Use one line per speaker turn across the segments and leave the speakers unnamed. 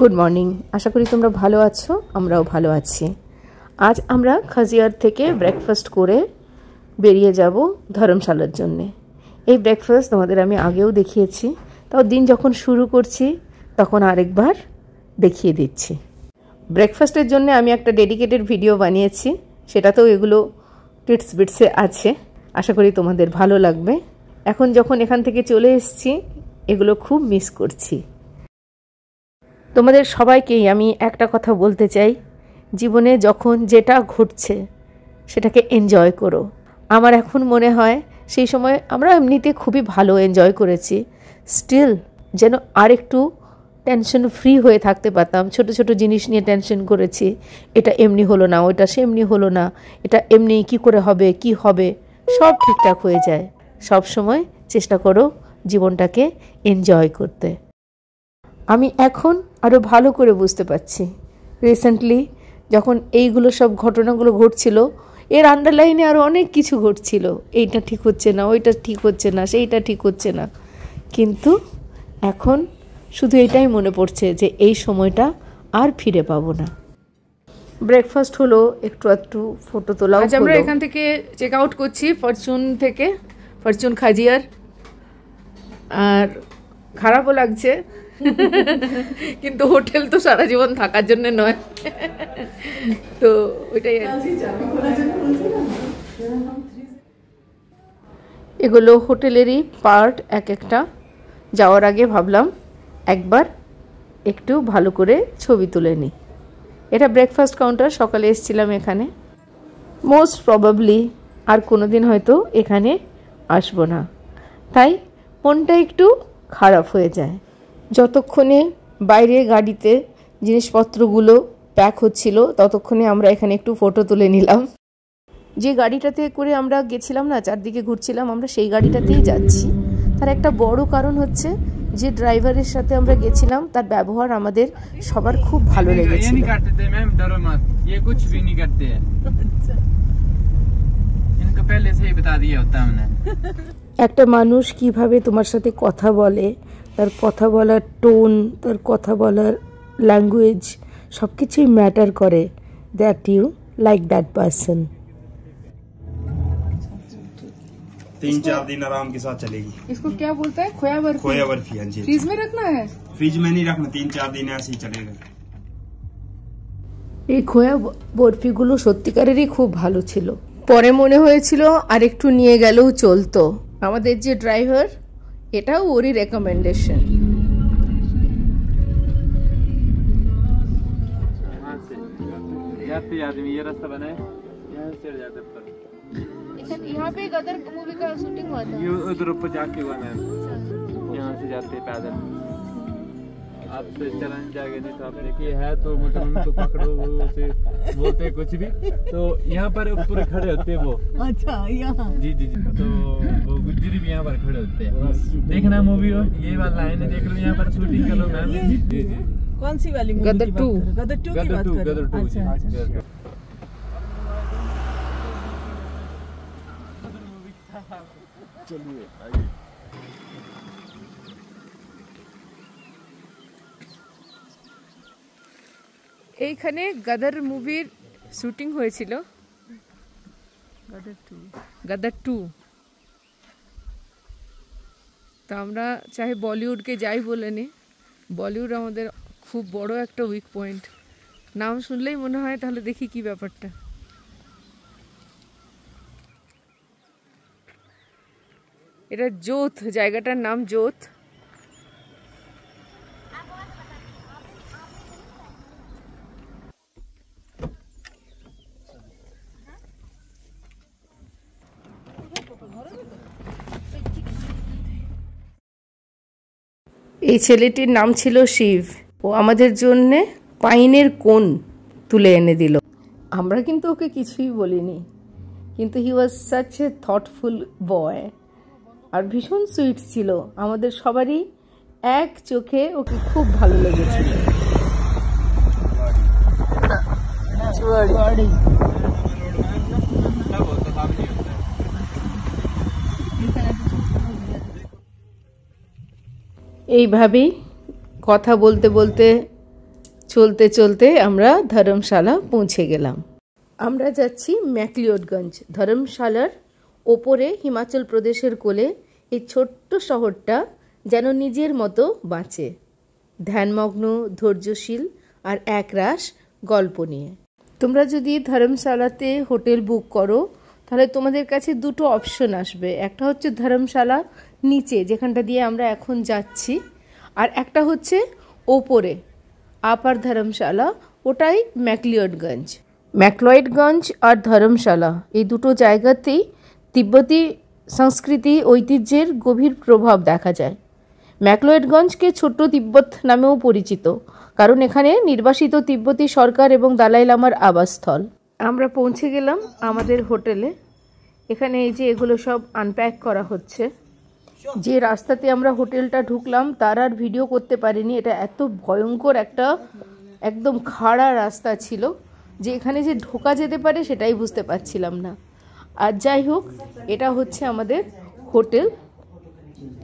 Good morning, আশা করি তোমরা ভালো আছো, আমরাও ভালো আছি। আজ আমরা খাজিয়ার থেকে ব্রেকফাস্ট করে বেরিয়ে যাব ধর্মশালার জন্যে। এই ব্রেকফাস্ট তোমাদের আমি আগেও দেখিয়েছি, তাও দিন যখন শুরু করছি তখন আরেকবার দেখিয়ে দিচ্ছি। ব্রেকফাস্টের জন্য আমি একটা ডেডিকেটেড ভিডিও বানিয়েছি, সেটাতেও এগুলো টিটস বিটসে আছে, আশা করি তোমাদের ভালো লাগবে। এখন যখন এখান থেকে চলে এসেছি এগুলো খুব মিস করছি। তোমাদের সবাইকেই আমি একটা কথা বলতে চাই, জীবনে যখন যেটা ঘটছে সেটাকে এনজয় করো। আমার এখন মনে হয় সেই সময় আমরা এমনিতে খুবই ভালো এনজয় করেছি, স্টিল যেন আরেকটু টেনশন ফ্রি হয়ে থাকতে পারতাম। ছোট ছোট জিনিস নিয়ে টেনশন করেছি, এটা এমনি হলো না, ওইটা সেমনি হলো না, এটা এমনি কি করে হবে, কি হবে, সব ঠিকঠাক হয়ে যায়। সব সময় চেষ্টা করো জীবনটাকে এনজয় করতে। আমি এখন আরও ভালো করে বুঝতে পারছি, রিসেন্টলি যখন এইগুলো সব ঘটনাগুলো ঘটছিল এর আন্ডারলাইনে আরও অনেক কিছু ঘটছিল। এইটা ঠিক হচ্ছে না, ওইটা ঠিক হচ্ছে না, সেইটা ঠিক হচ্ছে না, কিন্তু এখন শুধু এটাই মনে পড়ছে যে এই সময়টা আর ফিরে পাবো না। ব্রেকফাস্ট হলো, একটু ফটো তোলা। আজ আমরা এখান থেকে চেক আউট করছি ফরচুন থেকে, ফরচুন খাজিয়ার। আর খারাপও লাগছে কিন্তু হোটেল তো সারা জীবন থাকার জন্য নয়, তো ওইটাই। এগুলো হোটেলেরই পার্ট এক একটা। যাওয়ার আগে ভাবলাম একবার একটু ভালো করে ছবি তুলে নিই। এটা ব্রেকফাস্ট কাউন্টার, সকালে এসেছিলাম এখানে। মোস্ট প্রবাবলি আর কোনো দিন হয়তো এখানে আসবো না, তাই মনটা একটু খারাপ হয়ে যায়। যতক্ষণে বাইরে গাড়িতে জিনিসপত্রগুলো প্যাক হচ্ছিল ততক্ষণে আমরা এখানে একটু ফটো তুলে নিলাম। যে গাড়িটাতে করে আমরা গেছিলাম না, চারদিকে ঘুরছিলাম, আমরা সেই গাড়িটাতেই যাচ্ছি। তার একটা বড় কারণ হচ্ছে যে ড্রাইভারের সাথে আমরা গেছিলাম তার ব্যবহার আমাদের সবার খুব ভালো লেগেছিল। একটা মানুষ কিভাবে তোমার সাথে কথা বলে, তার কথা বলার টোন, তার কথা বলার ল্যাঙ্গুয়েজ সব কিছুই ম্যাটার করে, that you like that person.
3-4 दिन आराम के साथ चलेगी।
इसको क्या बोलते हैं? खोया बर्फी।
खोया बर्फी, हाँ जी।
फ्रीज में रखना है?
फ्रिज में नहीं रखना, 3-4 दिन ऐसे ही चलेगा।
এই খোয়া বরফিগুলো সত্যিকারেরই খুব ভালো ছিল। পরে মনে হয়েছিল আরেকটু নিয়ে গেলেও চলতো। আমাদের যে ড্রাইভার, এটাও ওরই রেকমেন্ডেশন। यहाँ पे गदर मूवी का शूटिंग हुआ था।
ये उधर ऊपर जाके हुआ मैम, यहाँ से जाते पैदल। आपसे चलन जाएगा नहीं तो आपने कि है तो मतलब उनको पकड़ो, वो उसे बोलते कुछ भी, तो यहाँ पर ऊपर खड़े होते हैं वो।
अच्छा, यहाँ
जी जी जी, तो वो गुज्जरी भी यहाँ पर खड़े होते हैं। देखना मूवी हो, ये वाला लाइन है, देख लो यहाँ पर शूटिंग कर लो मैम। जी जी।
कौन सी वाली मूवी?
गदर 2।
गदर 2 की बात कर रहे हो? अच्छा अच्छा।
चलिए
এইখানে গদর মুভির শুটিং হয়েছিল। গদর 2। তো আমরা চাহে বলিউডকে যাই বলে নি, বলিউড আমাদের খুব বড় একটা উইক পয়েন্ট। নাম শুনলেই মনে হয় তাহলে দেখি কি ব্যাপারটা। এটা জোথ, জায়গাটার নাম জোথ। এই ছেলেটির নাম ছিল শিব। ও আমাদের জন্যে পাইনের কোন তুলে এনে দিল। আমরা কিন্তু ওকে কিছুই বলিনি, কিন্তু হি ওয়াজ সাচ এ থটফুল বয়, আর ভীষণ সুইট ছিল। আমাদের সবারই এক চোখে ওকে খুব ভালো লেগেছিল। এইভাবেই কথা বলতে বলতে চলতে চলতে আমরা ধর্মশালা পৌঁছে গেলাম। আমরা যাচ্ছি ম্যাকলিওডগঞ্জ। ধর্মশালার ওপরে হিমাচল প্রদেশের কোলে এই ছোট্ট শহরটা যেন নিজের মতো বাঁচে, ধ্যানমগ্ন, ধৈর্যশীল আর একরাশ গল্প নিয়ে। তোমরা যদি ধর্মশালাতে হোটেল বুক করো তাহলে তোমাদের কাছে দুটো অপশন আসবে। একটা হচ্ছে ধর্মশালা নিচে, যেখানটা দিয়ে আমরা এখন যাচ্ছি, আর একটা হচ্ছে ওপরে আপার ধর্মশালা, ওটাই ম্যাকলিওডগঞ্জ। ম্যাকলয়েডগঞ্জ আর ধর্মশালা এই দুটো জায়গাতেই তিব্বতী সংস্কৃতি ঐতিহ্যের গভীর প্রভাব দেখা যায়। ম্যাকলয়েডগঞ্জকে ছোট্ট তিব্বত নামেও পরিচিত, কারণ এখানে নির্বাসিত তিব্বতী সরকার এবং দালাই লামার আবাসস্থল। আমরা পৌঁছে গেলাম আমাদের হোটেলে। এখানে এই যে এগুলো সব আনপ্যাক করা হচ্ছে। যে রাস্তাতে আমরা হোটেলটা ঢুকলাম তার আর ভিডিও করতে পারিনি, এটা এত ভয়ঙ্কর একটা একদম খাড়া রাস্তা ছিল যে এখানে যে ঢোকা যেতে পারে সেটাই বুঝতে পারছিলাম না। আর যাই হোক, এটা হচ্ছে আমাদের হোটেল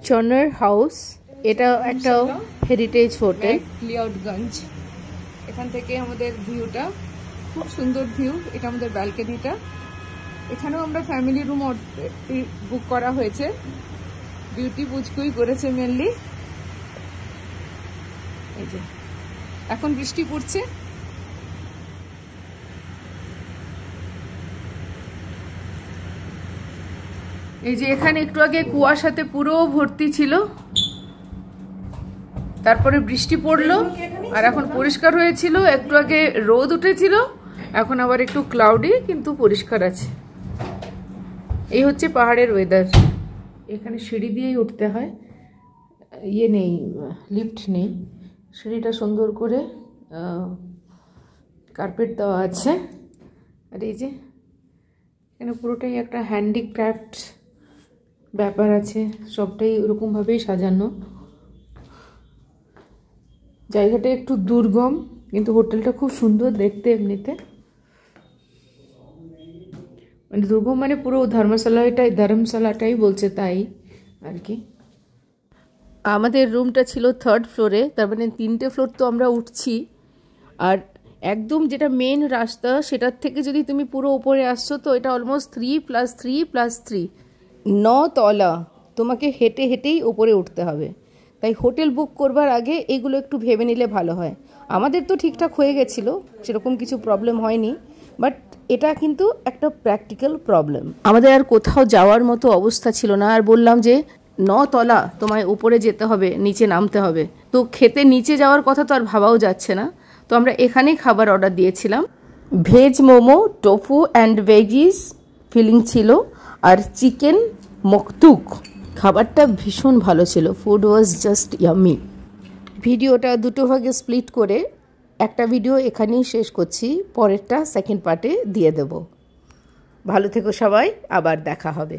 চনার হাউস। এটা একটা হেরিটেজ হোটেল ম্যাকলিওডগঞ্জ। এখান থেকে আমাদের ভিউটা খুব সুন্দর ভিউ। এটা আমাদের ব্যালকনিটা। এখানেও আমরা ফ্যামিলি রুম বুক করা হয়েছে। বিউটি পুচকুই করেছে মেনলি। এই যে এখন বৃষ্টি পড়ছে। এই যে এখানে একটু আগে কুয়াশাতে পুরো ভর্তি ছিল, তারপরে বৃষ্টি পড়লো, আর এখন পরিষ্কার হয়েছিল। একটু আগে রোদ উঠেছিল, এখন আবার একটু ক্লাউডি, কিন্তু পরিষ্কার আছে। এই হচ্ছে পাহাড়ের ওয়েদার। এখানে সিঁড়ি দিয়েই উঠতে হয়, ইয়ে নেই, লিফট নেই। সিঁড়িটা সুন্দর করে কার্পেট দেওয়া আছে। আর এই যে এখানে পুরোটাই একটা হ্যান্ডিক্রাফট ব্যাপার আছে, সবটাই ওরকমভাবেই সাজানো। জায়গাটা একটু দুর্গম, কিন্তু হোটেলটা খুব সুন্দর দেখতে এমনিতে। মানে দুর্গম মানে পুরো ধর্মশালাটাই বলছে তাই আর কি। আমাদের রুমটা ছিল 3rd ফ্লোরে, তার মানে 3টে ফ্লোর তো আমরা উঠছি। আর একদম যেটা মেন রাস্তা সেটার থেকে যদি তুমি পুরো উপরে আসছো তো এটা অলমোস্ট 3+3+3 9 তলা। তোমাকে হেঁটে হেঁটেই ওপরে উঠতে হবে। তাই হোটেল বুক করবার আগে এগুলো একটু ভেবে নিলে ভালো হয়। আমাদের তো ঠিকঠাক হয়ে গেছিলো, সেরকম কিছু প্রবলেম হয়নি, বাট এটা কিন্তু একটা প্র্যাকটিক্যাল প্রবলেম। আমাদের আর কোথাও যাওয়ার মতো অবস্থা ছিল না। আর বললাম যে 9 তলা তোমায় উপরে যেতে হবে, নিচে নামতে হবে, তো খেতে নিচে যাওয়ার কথা তো আর ভাবাও যাচ্ছে না। তো আমরা এখানেই খাবার অর্ডার দিয়েছিলাম। Veg momo, tofu and veggies filling ছিল, আর চিকেন মকতুক। খাবারটা ভীষণ ভালো ছিল। Food was just yummy. ভিডিওটা দুটো ভাগে স্প্লিট করে একটা ভিডিও এখানেই শেষ করছি, পরেরটা সেকেন্ড পার্টে দিয়ে দেব। ভালো থেকো সবাই, আবার দেখা হবে।